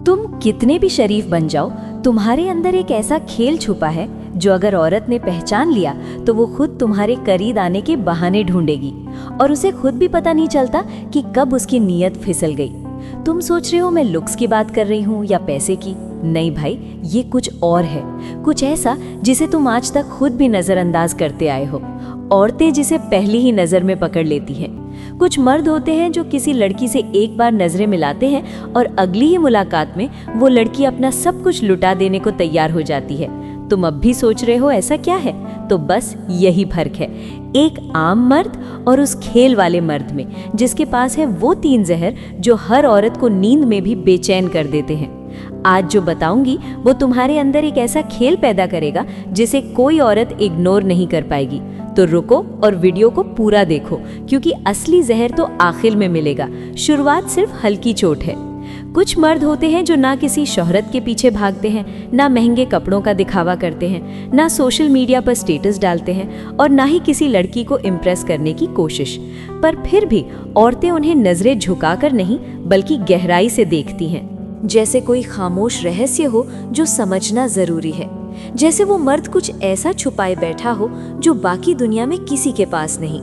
तुम कितने भी शरीफ बन जाओ, तुम्हारे अंदर एक ऐसा खेल छुपा है जो अगर औरत ने पहचान लिया तो वो खुद तुम्हारे करीब आने के बहाने ढूंढेगी और उसे खुद भी पता नहीं चलता कि कब उसकी नीयत फिसल गई। तुम सोच रहे हो मैं लुक्स की बात कर रही हूँ या पैसे की? नहीं भाई, ये कुछ और है, कुछ ऐसा जिसे तुम आज तक खुद भी नजरअंदाज करते आए हो। औरतें जिसे पहली ही नजर में पकड़ लेती हैं। कुछ मर्द होते हैं जो किसी लड़की से एक बार नजरें मिलाते हैं और अगली ही मुलाकात में वो लड़की अपना सब कुछ लुटा देने को तैयार हो जाती है। तुम अब भी सोच रहे हो ऐसा क्या है? तो बस यही फर्क है एक आम मर्द और उस खेल वाले मर्द में, जिसके पास है वो 3 जहर जो हर औरत को नींद में भी बेचैन कर देते हैं। आज जो बताऊंगी वो तुम्हारे अंदर एक ऐसा खेल पैदा करेगा जिसे कोई औरत इग्नोर नहीं कर पाएगी। तो रुको और वीडियो को पूरा देखो, क्योंकि असली जहर तो आखिर में मिलेगा। शुरुआत सिर्फ हल्की चोट है। कुछ मर्द होते हैं जो ना किसी शोहरत के पीछे भागते हैं, ना महंगे कपड़ों का दिखावा करते हैं, ना सोशल मीडिया पर स्टेटस डालते हैं और ना ही किसी लड़की को इम्प्रेस करने की कोशिश। पर फिर भी औरतें उन्हें नजरें झुकाकर नहीं बल्कि गहराई से देखती हैं, जैसे कोई खामोश रहस्य हो जो समझना जरूरी है। जैसे वो मर्द कुछ ऐसा छुपाए बैठा हो जो बाकी दुनिया में किसी के पास नहीं।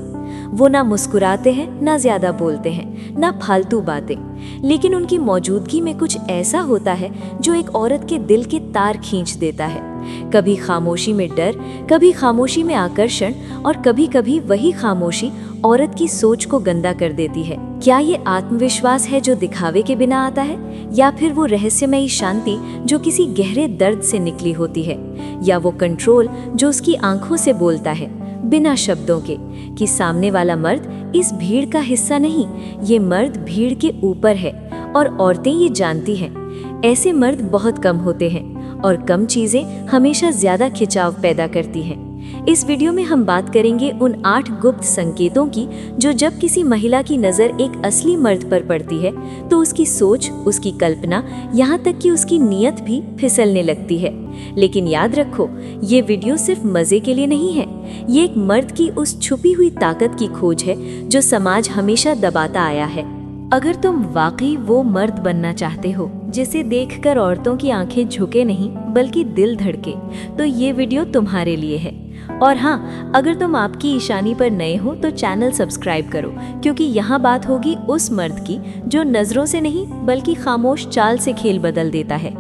वो ना मुस्कुराते हैं, ना ज्यादा बोलते हैं, ना फालतू बातें, लेकिन उनकी मौजूदगी में कुछ ऐसा होता है जो एक औरत के दिल के तार खींच देता है। कभी खामोशी में डर, कभी खामोशी में आकर्षण और कभी कभी वही खामोशी औरत की सोच को गंदा कर देती है। क्या ये आत्मविश्वास है जो दिखावे के बिना आता है, या फिर वो रहस्यमयी शांति जो किसी गहरे दर्द से निकली होती है, या वो कंट्रोल जो उसकी आंखों से बोलता है बिना शब्दों के कि सामने वाला मर्द इस भीड़ का हिस्सा नहीं, ये मर्द भीड़ के ऊपर है। और औरतें ये जानती हैं। ऐसे मर्द बहुत कम होते हैं और कम चीजें हमेशा ज्यादा खिंचाव पैदा करती हैं। इस वीडियो में हम बात करेंगे उन 8 गुप्त संकेतों की जो जब किसी महिला की नज़र एक असली मर्द पर पड़ती है तो उसकी सोच, उसकी कल्पना, यहाँ तक कि उसकी नीयत भी फिसलने लगती है। लेकिन याद रखो, ये वीडियो सिर्फ मजे के लिए नहीं है। ये एक मर्द की उस छुपी हुई ताकत की खोज है जो समाज हमेशा दबाता आया है। अगर तुम वाकई वो मर्द बनना चाहते हो जिसे देखकर औरतों की आंखें झुके नहीं बल्कि दिल धड़के, तो ये वीडियो तुम्हारे लिए है। और हाँ, अगर तुम आपकी ईशानी पर नए हो तो चैनल सब्सक्राइब करो, क्योंकि यहाँ बात होगी उस मर्द की जो नजरों से नहीं बल्कि खामोश चाल से खेल बदल देता है।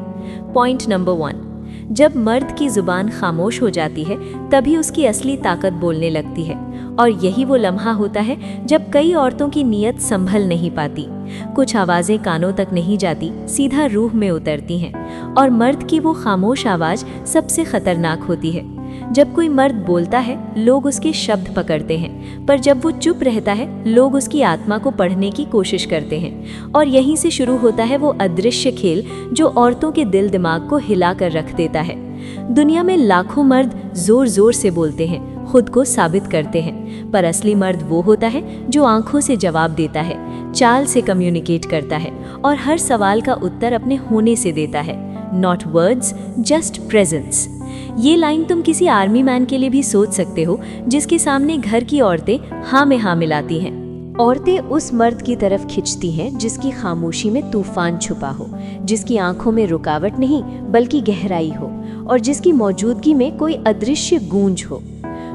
पॉइंट नंबर 1, जब मर्द की जुबान खामोश हो जाती है तभी उसकी असली ताकत बोलने लगती है। और यही वो लम्हा होता है जब कई औरतों की नीयत संभल नहीं पाती। कुछ आवाजें कानों तक नहीं जाती, सीधा रूह में उतरती हैं। और मर्द की वो खामोश आवाज सबसे खतरनाक होती है। जब कोई मर्द बोलता है लोग उसके शब्द पकड़ते हैं, पर जब वो चुप रहता है लोग उसकी आत्मा को पढ़ने की कोशिश करते हैं। और यहीं से शुरू होता है वो अदृश्य खेल जो औरतों के दिल दिमाग को हिला कर रख देता है। दुनिया में लाखों मर्द जोर जोर से बोलते हैं, खुद को साबित करते हैं, पर असली मर्द वो होता है जो आंखों से जवाब देता है, चाल से कम्युनिकेट करता है और हर सवाल का उत्तर अपने होने से देता है। Not words, just presence. ये लाइन तुम किसी आर्मी मैन के लिए भी सोच सकते हो जिसके सामने घर की औरतें हाँ में हाँ मिलाती हैं। औरतें उस मर्द की तरफ खिंचती हैं जिसकी खामोशी में तूफान छुपा हो, जिसकी आंखों में रुकावट नहीं बल्कि गहराई हो, और जिसकी मौजूदगी में कोई अदृश्य गूंज हो।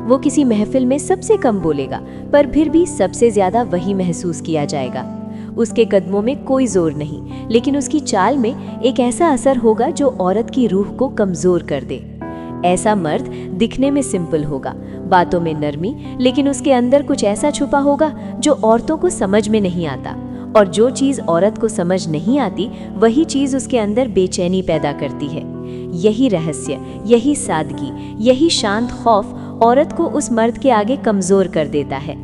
वो किसी महफिल में सबसे कम बोलेगा, पर फिर भी सबसे ज्यादा वही महसूस किया जाएगा। उसके कदमों में कोई जोर नहीं, लेकिन उसकी चाल में एक ऐसा असर होगा जो औरत की रूह को कमजोर कर दे। ऐसा मर्द दिखने में सिंपल होगा, बातों में नरमी, लेकिन उसके अंदर कुछ ऐसा छुपा होगा जो औरतों को समझ में नहीं आता। और जो चीज औरत को समझ नहीं आती वही चीज उसके अंदर बेचैनी पैदा करती है। यही रहस्य, यही सादगी, यही शांत खौफ औरत को उस मर्द के आगे कमजोर कर देता है।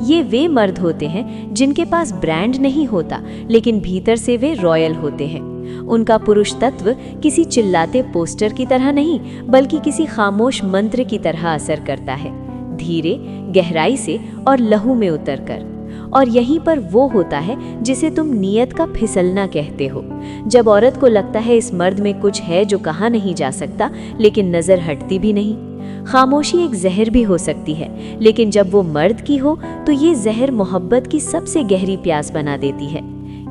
ये वे मर्द होते हैं जिनके पास ब्रांड नहीं होता, लेकिन भीतर से वे रॉयल होते हैं। उनका पुरुष तत्व किसी चिल्लाते पोस्टर की तरह नहीं बल्कि किसी खामोश मंत्र की तरह असर करता है, धीरे, गहराई से और लहू में उतरकर। और यहीं पर वो होता है जिसे तुम नीयत का फिसलना कहते हो। जब औरत को लगता है इस मर्द में कुछ है जो कहा नहीं जा सकता, लेकिन नजर हटती भी नहीं। खामोशी एक जहर भी हो सकती है, लेकिन जब वो मर्द की हो तो ये जहर मोहब्बत की सबसे गहरी प्यास बना देती है।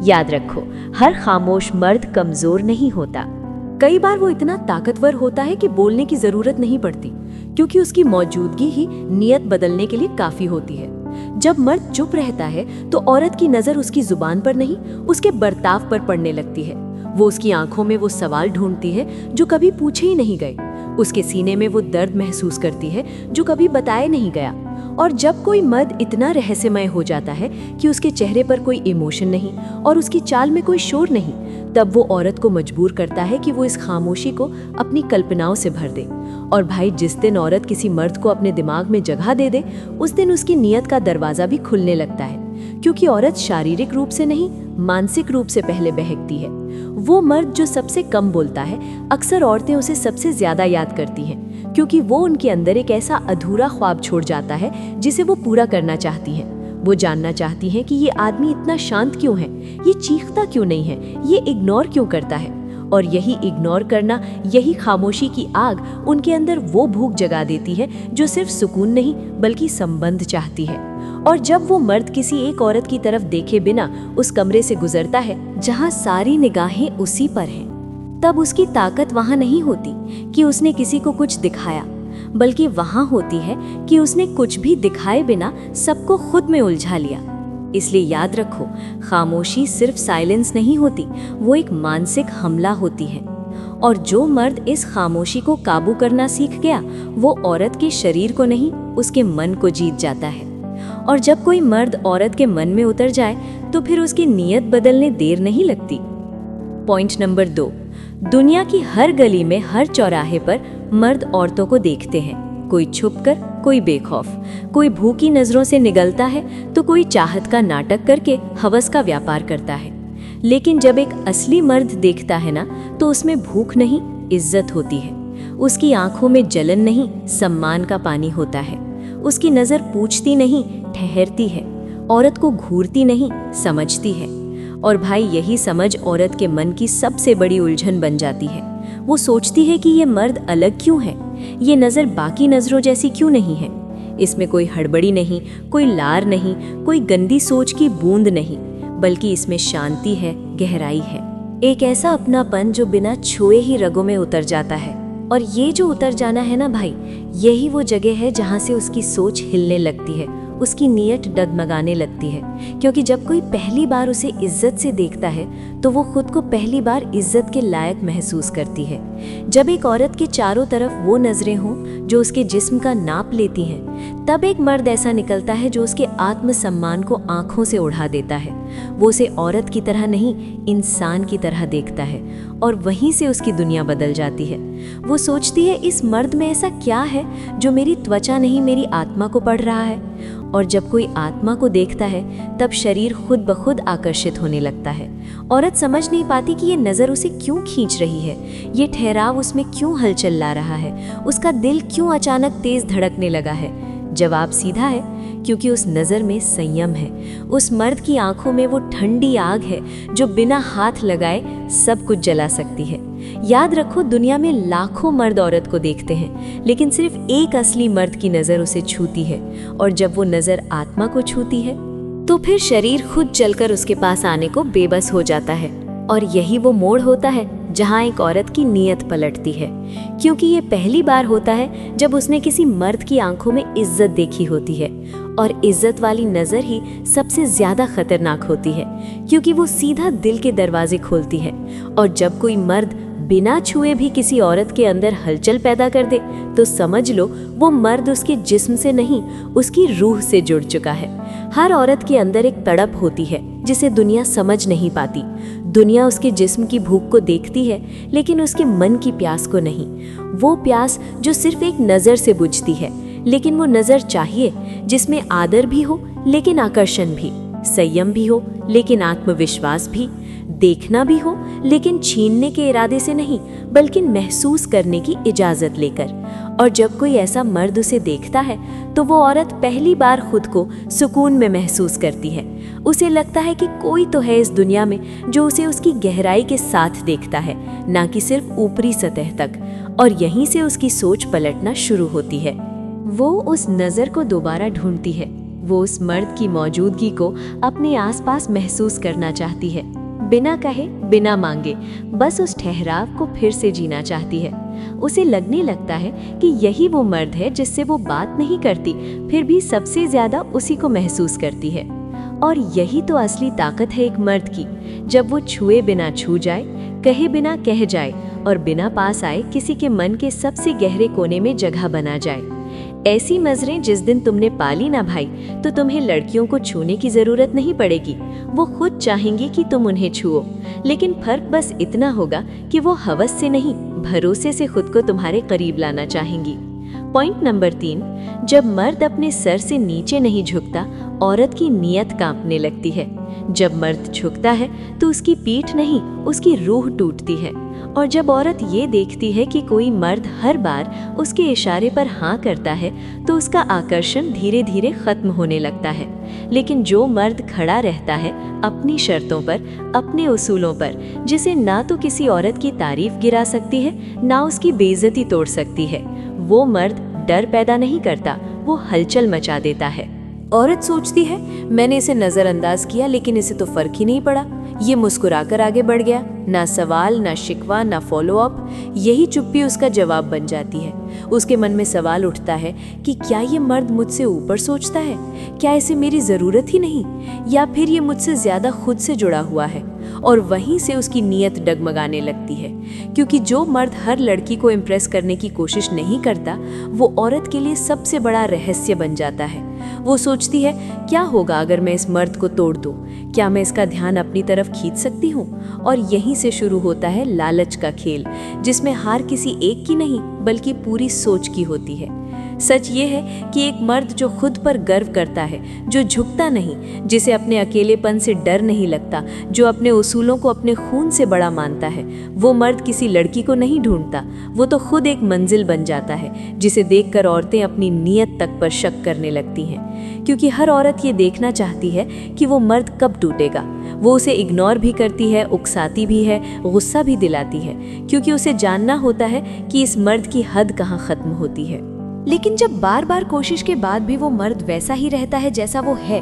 याद रखो, हर खामोश मर्द कमजोर नहीं होता। कई बार वो इतना ताकतवर होता है कि बोलने की जरूरत नहीं पड़ती, क्योंकि उसकी मौजूदगी ही नियत बदलने के लिए काफी होती है। जब मर्द चुप रहता है तो औरत की नजर उसकी जुबान पर नहीं, उसके बर्ताव पर पड़ने लगती है। वो उसकी आंखों में वो सवाल ढूंढती है जो कभी पूछे ही नहीं गए। उसके सीने में वो दर्द महसूस करती है जो कभी बताए नहीं गया। और जब कोई मर्द इतना रहस्यमय हो जाता है कि उसके चेहरे पर कोई इमोशन नहीं और उसकी चाल में कोई शोर नहीं, तब वो औरत को मजबूर करता है कि वो इस खामोशी को अपनी कल्पनाओं से भर दे। और भाई, जिस दिन औरत किसी मर्द को अपने दिमाग में जगह दे दे, उस दिन उसकी नियत का दरवाजा भी खुलने लगता है। क्योंकि औरत शारीरिक रूप से नहीं, मानसिक रूप से पहले बहकती है। वो मर्द जो सबसे कम बोलता है, अक्सर औरतें उसे सबसे ज्यादा याद करती हैं, क्योंकि वो उनके अंदर एक ऐसा अधूरा ख्वाब छोड़ जाता है जिसे वो पूरा करना चाहती हैं। वो जानना चाहती हैं कि ये आदमी इतना शांत क्यों है, ये चीखता क्यों नहीं है, ये इग्नोर क्यों करता है। और यही इग्नोर करना, यही खामोशी की आग उनके अंदर वो भूख जगा देती है जो सिर्फ सुकून नहीं बल्कि संबंध चाहती है। और जब वो मर्द किसी एक औरत की तरफ देखे बिना उस कमरे से गुजरता है जहाँ सारी निगाहें उसी पर हैं, तब उसकी ताकत वहाँ नहीं होती कि उसने किसी को कुछ दिखाया, बल्कि वहाँ होती है कि उसने कुछ भी दिखाए बिना सबको खुद में उलझा लिया। इसलिए याद रखो, खामोशी सिर्फ साइलेंस नहीं होती, वो एक मानसिक हमला होती है। और जो मर्द इस खामोशी को काबू करना सीख गया, वो औरत के शरीर को नहीं, उसके मन को जीत जाता है। और जब कोई मर्द औरत के मन में उतर जाए तो फिर उसकी नीयत बदलने देर नहीं लगती। पॉइंट नंबर 2, दुनिया की हर गली में, हर चौराहे पर मर्द औरतों को देखते हैं। कोई छुपकर, कोई बेखौफ, कोई भूखी नजरों से निगलता है तो कोई चाहत का नाटक करके हवस का व्यापार करता है। लेकिन जब एक असली मर्द देखता है ना, तो उसमें भूख नहीं, इज्जत होती है। उसकी आंखों में जलन नहीं, सम्मान का पानी होता है। उसकी नजर पूछती नहीं, ठहरती है। औरत को घूरती नहीं, समझती है। और भाई, यही समझ औरत के मन की सबसे बड़ी उलझन बन जाती है। वो सोचती है कि ये मर्द अलग क्यों है, ये नज़र बाकी नज़रों जैसी क्यों नहीं है। इसमें कोई हड़बड़ी नहीं, कोई लार नहीं, कोई गंदी सोच की बूंद नहीं, बल्कि इसमें शांति है, गहराई है, एक ऐसा अपनापन जो बिना छुए ही रगों में उतर जाता है। और ये जो उतर जाना है ना भाई, यही वो जगह है जहाँ से उसकी सोच हिलने लगती है, उसकी नीयत डगमगाने लगती है। क्योंकि जब कोई पहली बार उसे इज्जत से देखता है तो वो खुद को पहली बार इज्जत के लायक महसूस करती है। जब एक औरत के चारों तरफ वो नजरें हों जो उसके जिस्म का नाप लेती हैं, तब एक मर्द ऐसा निकलता है जो उसके आत्मसम्मान को आंखों से उड़ा देता है। वो उसे औरत की तरह नहीं, इंसान की तरह देखता है, और वहीं से उसकी दुनिया बदल जाती है। वो सोचती है, इस मर्द में ऐसा क्या है जो मेरी त्वचा नहीं, मेरी आत्मा को पढ़ रहा है। और जब कोई आत्मा को देखता है तब शरीर खुद ब खुद आकर्षित होने लगता है। औरत समझ नहीं पाती कि ये नज़र उसे क्यों खींच रही है, ये ठहराव उसमें क्यों हलचल ला रहा है, उसका दिल क्यों अचानक तेज धड़कने लगा है। जवाब सीधा है, क्योंकि उस नज़र में संयम है। उस मर्द की आंखों में वो ठंडी आग है जो बिना हाथ लगाए सब कुछ जला सकती है। याद रखो, दुनिया में लाखों मर्द औरत को देखते हैं, लेकिन सिर्फ एक असली मर्द की नज़र उसे छूती है। और जब वो नज़र आत्मा को छूती है तो फिर शरीर खुद चलकर उसके पास आने को बेबस हो जाता है। और यही वो मोड़ होता है जहाँ एक औरत की नीयत पलटती है। क्योंकि ये पहली बार होता है जब उसने किसी मर्द की आंखों में इज्जत देखी होती है। और इज्जत वाली नज़र ही सबसे ज़्यादा खतरनाक होती है, क्योंकि वो सीधा दिल के दरवाजे खोलती है। और जब कोई मर्द बिना छुए भी किसी औरत के अंदर हलचल पैदा कर दे, तो समझ लो वो मर्द उसके जिस्म से नहीं, उसकी रूह से जुड़ चुका है। हर औरत के अंदर एक तड़प होती है जिसे दुनिया समझ नहीं पाती। दुनिया उसके जिस्म की भूख को देखती है, लेकिन उसके मन की प्यास को नहीं। वो प्यास जो सिर्फ एक नज़र से बुझती है, लेकिन वो नज़र चाहिए जिसमें आदर भी हो लेकिन आकर्षण भी, संयम भी हो लेकिन आत्मविश्वास भी, देखना भी हो लेकिन छीनने के इरादे से नहीं, बल्कि महसूस करने की इजाज़त लेकर। और जब कोई ऐसा मर्द उसे देखता है तो वो औरत पहली बार खुद को सुकून में महसूस करती है। उसे लगता है कि कोई तो है इस दुनिया में जो उसे उसकी गहराई के साथ देखता है, ना कि सिर्फ ऊपरी सतह तक। और यहीं से उसकी सोच पलटना शुरू होती है। वो उस नज़र को दोबारा ढूंढती है वो उस मर्द की मौजूदगी को अपने आसपास महसूस करना चाहती है, बिना कहे बिना मांगे, बस उस ठहराव को फिर से जीना चाहती है। उसे लगने लगता है कि यही वो मर्द है जिससे वो बात नहीं करती, फिर भी सबसे ज्यादा उसी को महसूस करती है। और यही तो असली ताकत है एक मर्द की, जब वो छुए बिना छू जाए, कहे बिना कह जाए और बिना पास आए किसी के मन के सबसे गहरे कोने में जगह बना जाए। ऐसी नजरें जिस दिन तुमने पाली ना भाई, तो तुम्हें लड़कियों को छूने की जरूरत नहीं पड़ेगी, वो खुद चाहेंगी कि तुम उन्हें छुओ। लेकिन फर्क बस इतना होगा कि वो हवस से नहीं, भरोसे से खुद को तुम्हारे करीब लाना चाहेंगी। पॉइंट नंबर 3, जब मर्द अपने सर से नीचे नहीं झुकता, औरत की नीयत कांपने लगती है। जब मर्द झुकता है तो उसकी पीठ नहीं, उसकी रूह टूटती है। और जब औरत ये देखती है कि कोई मर्द हर बार उसके इशारे पर हाँ करता है, तो उसका आकर्षण धीरे धीरे खत्म होने लगता है। लेकिन जो मर्द खड़ा रहता है अपनी शर्तों पर, अपने उसूलों पर, जिसे ना तो किसी औरत की तारीफ गिरा सकती है, ना उसकी बेइज्जती तोड़ सकती है, वो मर्द डर पैदा नहीं करता, वो हलचल मचा देता है। औरत सोचती है, मैंने इसे नजरअंदाज किया लेकिन इसे तो फर्क ही नहीं पड़ा, ये मुस्कुराकर आगे बढ़ गया। ना सवाल, ना शिकवा, ना फॉलो अप, यही चुप्पी उसका जवाब बन जाती है। उसके मन में सवाल उठता है कि क्या ये मर्द मुझसे ऊपर सोचता है, क्या इसे मेरी ज़रूरत ही नहीं, या फिर ये मुझसे ज़्यादा खुद से जुड़ा हुआ है। और वहीं से उसकी नीयत डगमगाने लगती है, क्योंकि जो मर्द हर लड़की को इम्प्रेस करने की कोशिश नहीं करता, वो औरत के लिए सबसे बड़ा रहस्य बन जाता है। वो सोचती है, क्या होगा अगर मैं इस मर्द को तोड़ दूं? क्या मैं इसका ध्यान अपनी तरफ खींच सकती हूँ? और यहीं से शुरू होता है लालच का खेल, जिसमें हार किसी एक की नहीं बल्कि पूरी सोच की होती है। सच ये है कि एक मर्द जो खुद पर गर्व करता है, जो झुकता नहीं, जिसे अपने अकेलेपन से डर नहीं लगता, जो अपने उसूलों को अपने खून से बड़ा मानता है, वो मर्द किसी लड़की को नहीं ढूंढता, वो तो खुद एक मंजिल बन जाता है, जिसे देखकर औरतें अपनी नीयत तक पर शक करने लगती हैं। क्योंकि हर औरत ये देखना चाहती है कि वो मर्द कब टूटेगा। वो उसे इग्नोर भी करती है, उकसाती भी है, गुस्सा भी दिलाती है, क्योंकि उसे जानना होता है कि इस मर्द की हद कहाँ खत्म होती है। लेकिन जब बार बार कोशिश के बाद भी वो मर्द वैसा ही रहता है जैसा वो है,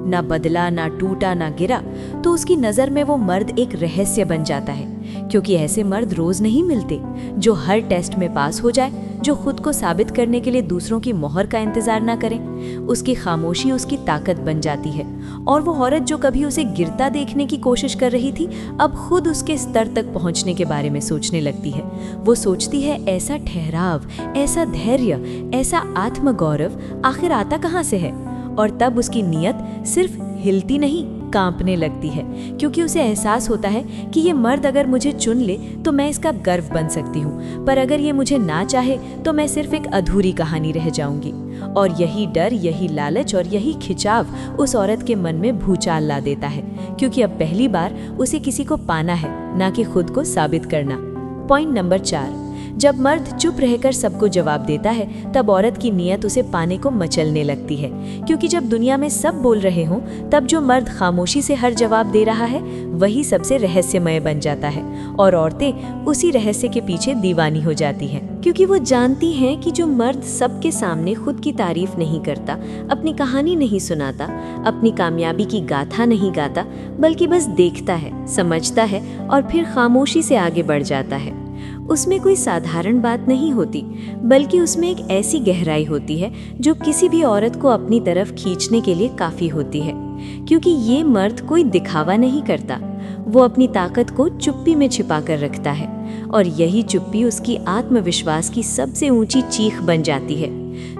ना बदला, ना टूटा, ना गिरा, तो उसकी नज़र में वो मर्द एक रहस्य बन जाता है। क्योंकि ऐसे मर्द रोज नहीं मिलते, जो हर टेस्ट में पास हो जाए, जो खुद को साबित करने के लिए दूसरों की मोहर का इंतजार ना करें। उसकी खामोशी उसकी ताकत बन जाती है। और वो औरत जो कभी उसे गिरता देखने की कोशिश कर रही थी, अब खुद उसके स्तर तक पहुंचने के बारे में सोचने लगती है। वो सोचती है, ऐसा ठहराव, ऐसा धैर्य, ऐसा आत्मगौरव आखिर आता कहाँ से है? और तब उसकी नीयत सिर्फ हिलती नहीं, कांपने लगती है, क्योंकि उसे एहसास होता है कि ये मर्द अगर मुझे चुन ले तो मैं इसका गर्व बन सकती हूँ, पर अगर ये मुझे ना चाहे तो मैं सिर्फ एक अधूरी कहानी रह जाऊंगी। और यही डर, यही लालच और यही खिंचाव उस औरत के मन में भूचाल ला देता है, क्योंकि अब पहली बार उसे किसी को पाना है, ना कि खुद को साबित करना। पॉइंट नंबर 4, जब मर्द चुप रहकर सबको जवाब देता है, तब औरत की नीयत उसे पाने को मचलने लगती है। क्योंकि जब दुनिया में सब बोल रहे हों, तब जो मर्द खामोशी से हर जवाब दे रहा है, वही सबसे रहस्यमय बन जाता है। और औरतें उसी रहस्य के पीछे दीवानी हो जाती हैं, क्योंकि वो जानती हैं कि जो मर्द सबके सामने खुद की तारीफ नहीं करता, अपनी कहानी नहीं सुनाता, अपनी कामयाबी की गाथा नहीं गाता, बल्कि बस देखता है, समझता है और फिर खामोशी से आगे बढ़ जाता है, उसमें कोई साधारण बात नहीं होती, बल्कि उसमें एक ऐसी गहराई होती है जो किसी भी औरत को अपनी तरफ खींचने के लिए काफ़ी होती है। क्योंकि ये मर्द कोई दिखावा नहीं करता, वो अपनी ताकत को चुप्पी में छिपा कर रखता है, और यही चुप्पी उसकी आत्मविश्वास की सबसे ऊंची चीख बन जाती है,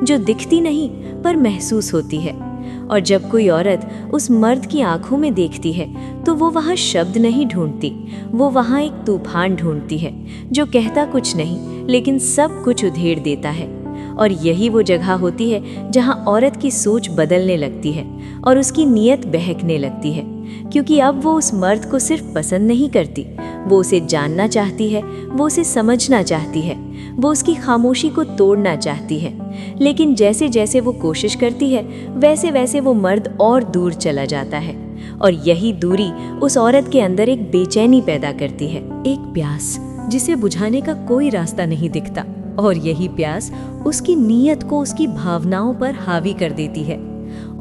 जो दिखती नहीं पर महसूस होती है। और जब कोई औरत उस मर्द की आंखों में देखती है, तो वो वहाँ शब्द नहीं ढूंढती, वो वहाँ एक तूफान ढूंढती है, जो कहता कुछ नहीं लेकिन सब कुछ उधेड़ देता है। और यही वो जगह होती है जहाँ औरत की सोच बदलने लगती है और उसकी नीयत बहकने लगती है, क्योंकि अब वो उस मर्द को सिर्फ पसंद नहीं करती, वो उसे जानना चाहती है, वो उसे समझना चाहती है, वो उसकी खामोशी को तोड़ना चाहती है। लेकिन जैसे जैसे वो कोशिश करती है, वैसे वैसे वो मर्द और दूर चला जाता है, और यही दूरी उस औरत के अंदर एक बेचैनी पैदा करती है, एक प्यास जिसे बुझाने का कोई रास्ता नहीं दिखता। और यही प्यास उसकी नीयत को उसकी भावनाओं पर हावी कर देती है।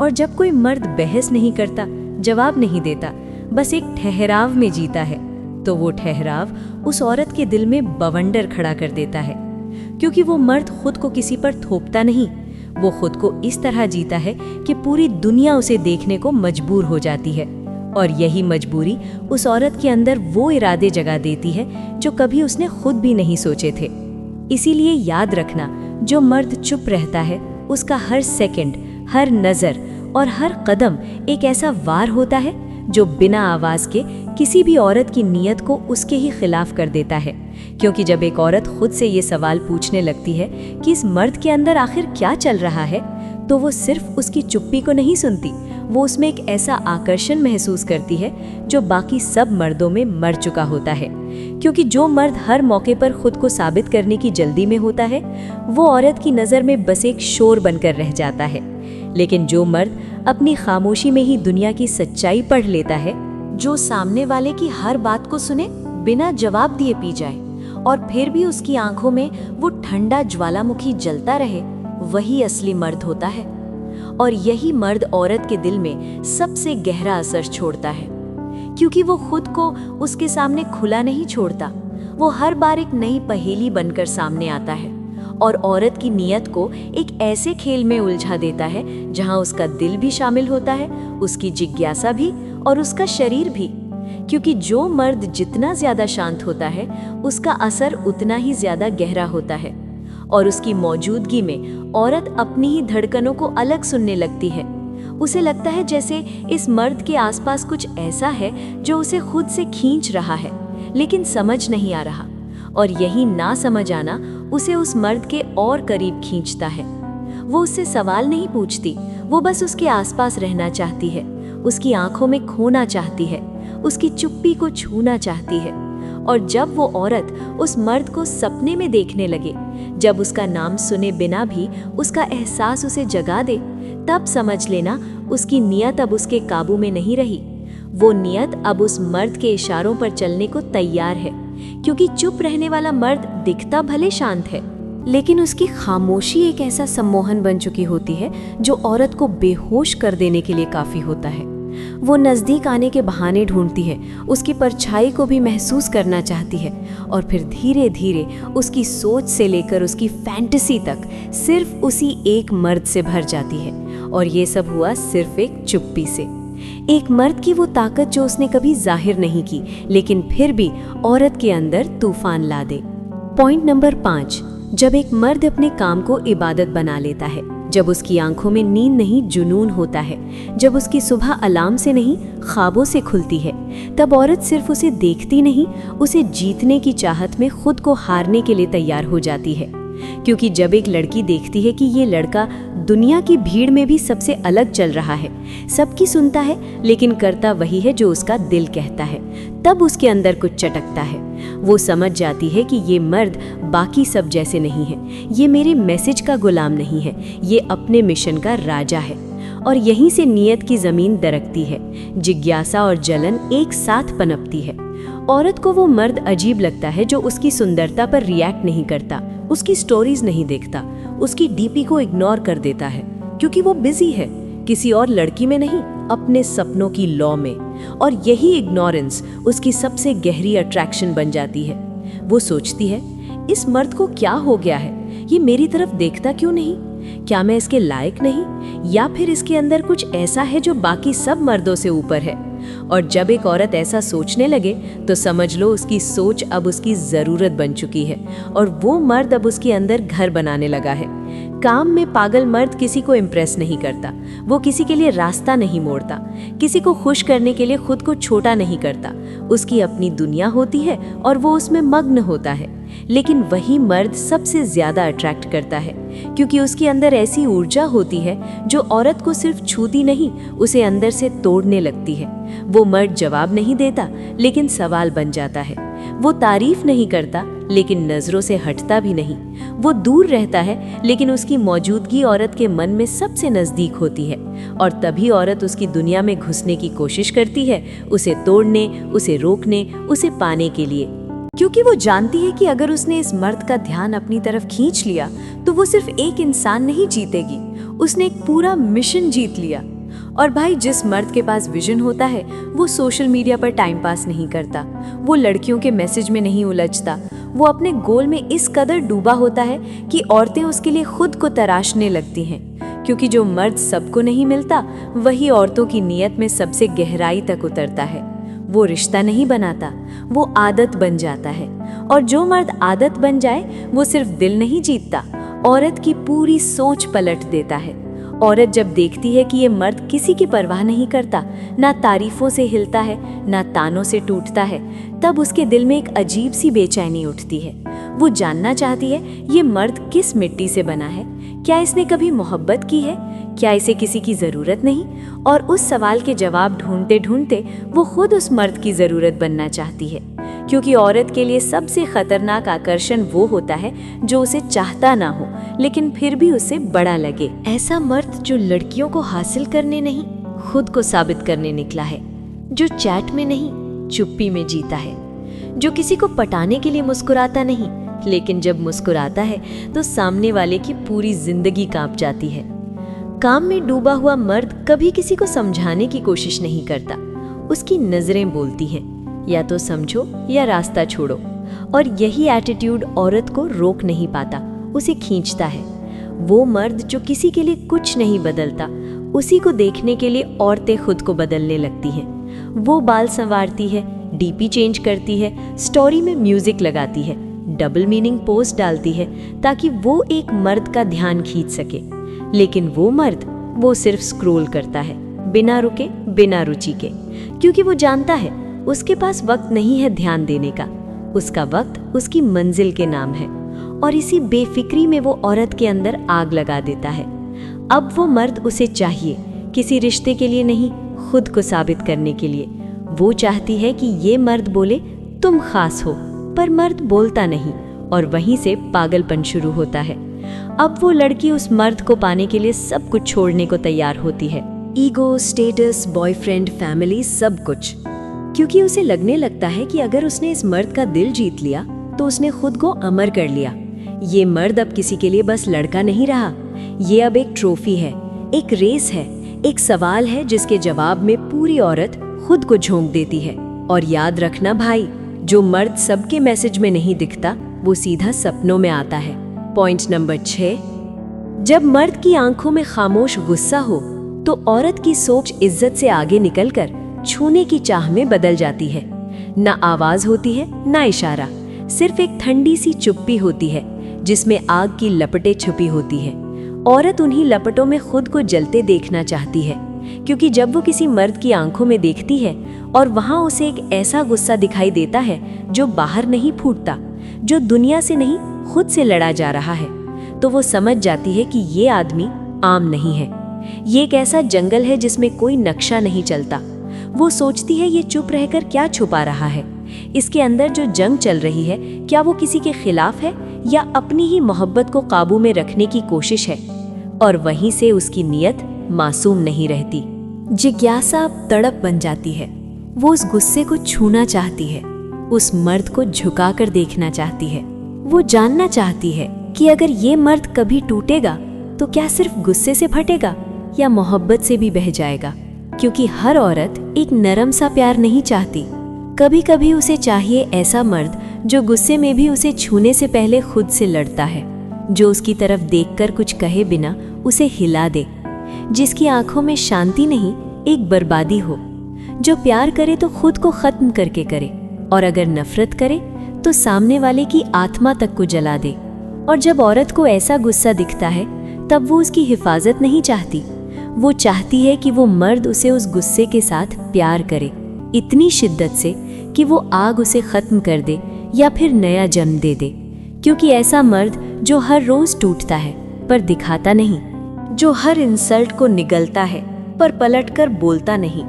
और जब कोई मर्द बहस नहीं करता, जवाब नहीं देता, बस एक ठहराव में जीता है, तो वो ठहराव उस औरत के दिल में बवंडर खड़ा कर देता है। क्योंकि वो मर्द खुद को किसी पर थोपता नहीं, वो खुद को इस तरह जीता है कि पूरी दुनिया उसे देखने को मजबूर हो जाती है। और यही मजबूरी उस औरत के अंदर वो इरादे जगा देती है जो कभी उसने खुद भी नहीं सोचे थे। इसीलिए याद रखना, जो मर्द चुप रहता है उसका हर सेकंड, हर नज़र और हर कदम एक ऐसा वार होता है जो बिना आवाज़ के किसी भी औरत की नीयत को उसके ही खिलाफ कर देता है। क्योंकि जब एक औरत खुद से ये सवाल पूछने लगती है कि इस मर्द के अंदर आखिर क्या चल रहा है, तो वो सिर्फ उसकी चुप्पी को नहीं सुनती, वो उसमें एक ऐसा आकर्षण महसूस करती है जो बाकी सब मर्दों में मर चुका होता है। क्योंकि जो मर्द हर मौके पर खुद को साबित करने की जल्दी में होता है, वो औरत की नज़र में बस एक शोर बनकर रह जाता है। लेकिन जो मर्द अपनी खामोशी में ही दुनिया की सच्चाई पढ़ लेता है, जो सामने वाले की हर बात को सुने, बिना जवाब दिए पी जाए और फिर भी उसकी आंखों में वो ठंडा ज्वालामुखी जलता रहे, वही असली मर्द होता है। और यही मर्द औरत के दिल में सबसे गहरा असर छोड़ता है, क्योंकि वो खुद को उसके सामने खुला नहीं छोड़ता। वो हर बार एक नई पहेली बनकर सामने आता है और औरत की नीयत को एक ऐसे खेल में उलझा देता है जहां उसका दिल भी शामिल होता है, उसकी जिज्ञासा भी और उसका शरीर भी। क्योंकि जो मर्द जितना ज्यादा शांत होता है, उसका असर उतना ही ज्यादा गहरा होता है और उसकी मौजूदगी में औरत अपनी ही धड़कनों को अलग सुनने लगती है। उसे लगता है जैसे इस मर्द के आसपास कुछ ऐसा है जो उसे खुद से खींच रहा है, लेकिन समझ नहीं आ रहा। और यही ना समझ आना उसे उस मर्द के और करीब खींचता है। वो उससे सवाल नहीं पूछती, वो बस उसके आसपास रहना चाहती है, उसकी आंखों में खोना चाहती है, उसकी चुप्पी को छूना चाहती है। और जब वो औरत उस मर्द को सपने में देखने लगे, जब उसका नाम सुने बिना भी उसका एहसास उसे जगा दे, तब समझ लेना उसकी नीयत अब उसके काबू में नहीं रही। वो नीयत अब उस मर्द के इशारों पर चलने को तैयार है। क्योंकि चुप रहने वाला मर्द दिखता भले शांत है, लेकिन उसकी खामोशी एक ऐसा सम्मोहन बन चुकी होती है जो औरत को बेहोश कर देने के लिए काफी होता है। वो नज़दीक आने के बहाने ढूंढती है, उसकी परछाई को भी महसूस करना चाहती है और फिर धीरे धीरे उसकी सोच से लेकर उसकी फैंटेसी तक सिर्फ उसी एक मर्द से भर जाती है। और ये सब हुआ सिर्फ एक चुप्पी से, एक मर्द की वो ताकत जो उसने कभी जाहिर नहीं की, लेकिन फिर भी औरत के अंदर तूफान ला दे। पॉइंट नंबर 5, जब एक मर्द अपने काम को इबादत बना लेता है, जब उसकी आंखों में नींद नहीं जुनून होता है, जब उसकी सुबह अलार्म से नहीं ख्वाबों से खुलती है, तब औरत सिर्फ उसे देखती नहीं, उसे जीतने की चाहत में खुद को हारने के लिए तैयार हो जाती है। क्योंकि जब एक लड़की देखती है कि ये लड़का दुनिया की भीड़ में भी सबसे अलग चल रहा है, सबकी सुनता है लेकिन करता वही है जो उसका दिल कहता है, तब उसके अंदर कुछ चटकता है। वो समझ जाती है कि ये मर्द बाकी सब जैसे नहीं है, ये मेरे मैसेज का गुलाम नहीं है, ये अपने मिशन का राजा है। और यहीं से नीयत की जमीन दरकती है, जिज्ञासा और जलन एक साथ पनपती है। औरत को वो मर्द अजीब लगता है जो उसकी सुंदरता पर रिएक्ट नहीं करता, उसकी स्टोरीज नहीं देखता, उसकी डीपी को इग्नोर कर देता है, क्योंकि वो बिजी है किसी और लड़की में नहीं, अपने सपनों की लौ में। और यही इग्नोरेंस उसकी सबसे गहरी अट्रैक्शन बन जाती है। वो सोचती है, इस मर्द को क्या हो गया है, ये मेरी तरफ देखता क्यों नहीं, क्या मैं इसके लायक नहीं, या फिर इसके अंदर कुछ ऐसा है जो बाकी सब मर्दों से ऊपर है। और जब एक औरत ऐसा सोचने लगे तो समझ लो उसकी सोच अब उसकी जरूरत बन चुकी है और वो मर्द अब उसके अंदर घर बनाने लगा है। काम में पागल मर्द किसी को इम्प्रेस नहीं करता, वो किसी के लिए रास्ता नहीं मोड़ता, किसी को खुश करने के लिए खुद को छोटा नहीं करता। उसकी अपनी दुनिया होती है और वो उसमें मग्न होता है। लेकिन वही मर्द सबसे ज्यादा अट्रैक्ट करता है, क्योंकि उसके अंदर ऐसी ऊर्जा होती है जो औरत को सिर्फ छूती नहीं, उसे अंदर से तोड़ने लगती है। वो मर्द जवाब नहीं देता लेकिन सवाल बन जाता है। वो तारीफ नहीं करता लेकिन नजरों से हटता भी नहीं। वो दूर रहता है लेकिन उसकी मौजूदगी औरत के मन में सबसे नजदीक होती है। और तभी औरत उसकी दुनिया में घुसने की कोशिश करती है, उसे तोड़ने, उसे रोकने, उसे पाने के लिए। क्योंकि वो जानती है कि अगर उसने इस मर्द का ध्यान अपनी तरफ खींच लिया तो वो सिर्फ एक इंसान नहीं जीतेगी, उसने एक पूरा मिशन जीत लिया। और भाई, जिस मर्द के पास विजन होता है वो सोशल मीडिया पर टाइम पास नहीं करता, वो लड़कियों के मैसेज में नहीं उलझता, वो अपने गोल में इस कदर डूबा होता है कि औरतें उसके लिए खुद को तराशने लगती हैं। क्योंकि जो मर्द सबको नहीं मिलता वही औरतों की नीयत में सबसे गहराई तक उतरता है। वो रिश्ता नहीं बनाता, वो आदत बन जाता है। और जो मर्द आदत बन जाए वो सिर्फ दिल नहीं जीतता, औरत की पूरी सोच पलट देता है। औरत जब देखती है कि ये मर्द किसी की परवाह नहीं करता, ना तारीफों से हिलता है ना तानों से टूटता है, तब उसके दिल में एक अजीब सी बेचैनी उठती है। वो जानना चाहती है ये मर्द किस मिट्टी से बना है, क्या इसने कभी मोहब्बत की है, क्या इसे किसी की ज़रूरत नहीं। और उस सवाल के जवाब ढूंढते ढूंढते वो खुद उस मर्द की ज़रूरत बनना चाहती है। क्योंकि औरत के लिए सबसे खतरनाक आकर्षण वो होता है जो उसे चाहता ना हो लेकिन फिर भी उसे बड़ा लगे। ऐसा मर्द जो लड़कियों को हासिल करने नहीं, खुद को साबित करने निकला है, जो चैट में नहीं चुप्पी में जीता है, जो किसी को पटाने के लिए मुस्कुराता नहीं लेकिन जब मुस्कुराता है तो सामने वाले की पूरी जिंदगी कांप जाती है। काम में डूबा हुआ मर्द कभी किसी को समझाने की कोशिश नहीं करता, उसकी नजरें बोलती हैं, या तो समझो या रास्ता छोड़ो। और यही एटीट्यूड औरत को रोक नहीं पाता, उसे खींचता है। वो मर्द जो किसी के लिए कुछ नहीं बदलता, उसी को देखने के लिए औरतें खुद को बदलने लगती हैं। वो बाल संवारती है, डीपी चेंज करती है, स्टोरी में म्यूजिक लगाती है, डबल मीनिंग पोस्ट डालती है ताकि वो एक मर्द का ध्यान खींच सके। लेकिन वो मर्द, वो सिर्फ स्क्रॉल करता है, बिना रुके बिना रुचि के, क्योंकि वो जानता है उसके पास वक्त नहीं है ध्यान देने का। उसका वक्त उसकी मंजिल के नाम है। और इसी बेफिक्री में वो औरत के अंदर आग लगा देता है। अब वो मर्द उसे चाहिए, किसी रिश्ते के लिए नहीं, खुद को साबित करने के लिए। वो चाहती है कि ये मर्द बोले तुम खास हो, पर मर्द बोलता नहीं और वहीं से पागलपन शुरू होता है। अब वो लड़की उस मर्द को पाने के लिए सब कुछ छोड़ने को तैयार होती है, ईगो, स्टेटस, बॉयफ्रेंड, फैमिली, सब कुछ। क्योंकि उसे लगने लगता है कि अगर उसने इस मर्द का दिल जीत लिया तो उसने खुद को अमर कर लिया। ये मर्द अब किसी के लिए बस लड़का नहीं रहा, ये अब एक ट्रॉफी है, एक रेस है, एक सवाल है जिसके जवाब में पूरी औरत खुद को झोंक देती है। और याद रखना भाई, जो मर्द सबके मैसेज में नहीं दिखता वो सीधा सपनों में आता है। पॉइंट नंबर 6, जब मर्द की आंखों में खामोश गुस्सा हो तो औरत की सोच इज्जत से आगे निकलकर छूने की चाह में बदल जाती है। ना आवाज होती है ना इशारा, सिर्फ एक ठंडी सी चुप्पी होती है जिसमें आग की लपटें छुपी होती है। औरत उन्हीं लपटों में खुद को जलते देखना चाहती है, क्योंकि जब वो किसी मर्द की आंखों में देखती है और वहां उसे एक ऐसा गुस्सा दिखाई देता है जो बाहर नहीं फूटता, जो दुनिया से नहीं खुद से लड़ा जा रहा है, तो वो समझ जाती है कि ये आदमी आम नहीं है। ये एक ऐसा जंगल है जिसमें कोई नक्शा नहीं चलता। वो सोचती है ये चुप रहकर क्या छुपा रहा है, इसके अंदर जो जंग चल रही है क्या वो किसी के खिलाफ है या अपनी ही मोहब्बत को काबू में रखने की कोशिश है। और वहीं से उसकी नीयत मासूम नहीं रहती। जिज्ञासा तड़प बन जाती है। वो उस गुस्से को छूना चाहती है, उस मर्द को झुकाकर देखना चाहती है। वो जानना चाहती है कि अगर ये मर्द कभी टूटेगा तो क्या सिर्फ गुस्से से फटेगा या मोहब्बत से भी बह जाएगा। क्योंकि हर औरत एक नरम सा प्यार नहीं चाहती, कभी कभी उसे चाहिए ऐसा मर्द जो गुस्से में भी उसे छूने से पहले खुद से लड़ता है, जो उसकी तरफ देखकर कुछ कहे बिना उसे हिला दे, जिसकी आंखों में शांति नहीं एक बर्बादी हो, जो प्यार करे तो खुद को खत्म करके करे और अगर नफरत करे तो सामने वाले की आत्मा तक को जला दे। और जब औरत को ऐसा गुस्सा दिखता है तब वो उसकी हिफाजत नहीं चाहती, वो चाहती है कि वो मर्द उसे उस गुस्से के साथ प्यार करे, इतनी शिद्दत से कि वो आग उसे खत्म कर दे या फिर नया जन्म दे दे। क्योंकि ऐसा मर्द जो हर रोज टूटता है पर दिखाता नहीं, जो हर इंसल्ट को निगलता है पर पलटकर बोलता नहीं,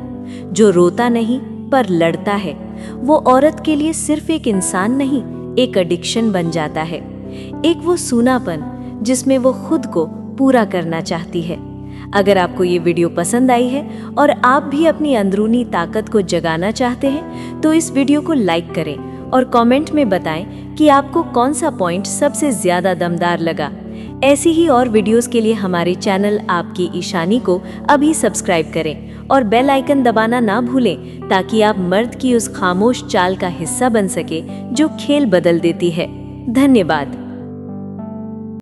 जो रोता नहीं पर लड़ता है, वो औरत के लिए सिर्फ एक इंसान नहीं, एक एडिक्शन बन जाता है, एक वो सूनापन जिसमें वो खुद को पूरा करना चाहती है। अगर आपको ये वीडियो पसंद आई है और आप भी अपनी अंदरूनी ताकत को जगाना चाहते हैं तो इस वीडियो को लाइक करें और कमेंट में बताएं कि आपको कौन सा पॉइंट सबसे ज्यादा दमदार लगा। ऐसी ही और वीडियोस के लिए हमारे चैनल आपकी ईशानी को अभी सब्सक्राइब करें और बेल आइकन दबाना ना भूलें ताकि आप मर्द की उस खामोश चाल का हिस्सा बन सके जो खेल बदल देती है। धन्यवाद।